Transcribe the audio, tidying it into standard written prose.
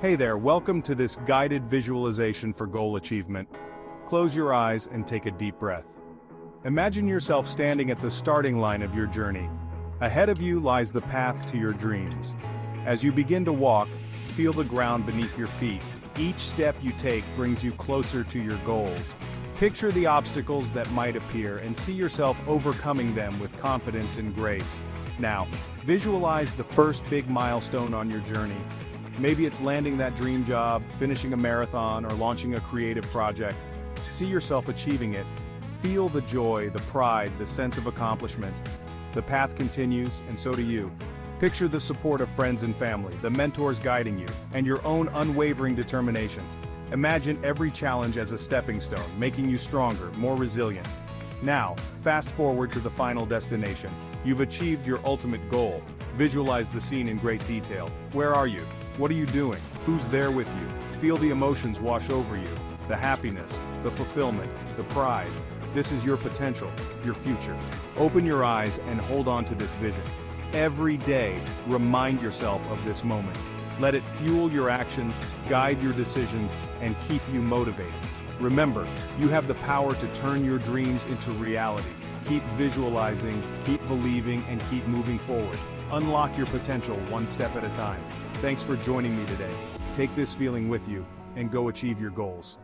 Hey there, welcome to this guided visualization for goal achievement. Close your eyes and take a deep breath. Imagine yourself standing at the starting line of your journey. Ahead of you lies the path to your dreams. As you begin to walk, feel the ground beneath your feet. Each step you take brings you closer to your goals. Picture the obstacles that might appear and see yourself overcoming them with confidence and grace. Now, visualize the first big milestone on your journey. Maybe it's landing that dream job, finishing a marathon, or launching a creative project. See yourself achieving it. Feel the joy, the pride, the sense of accomplishment. The path continues, and so do you. Picture the support of friends and family, the mentors guiding you, and your own unwavering determination. Imagine every challenge as a stepping stone, making you stronger, more resilient. Now, fast forward to the final destination. You've achieved your ultimate goal. Visualize the scene in great detail. Where are you? What are you doing? Who's there with you? Feel the emotions wash over you. The happiness, the fulfillment, the pride. This is your potential, your future. Open your eyes and hold on to this vision. Every day, remind yourself of this moment. Let it fuel your actions, guide your decisions, and keep you motivated. Remember, you have the power to turn your dreams into reality. Keep visualizing, keep believing, and keep moving forward. Unlock your potential one step at a time. Thanks for joining me today. Take this feeling with you, and go achieve your goals.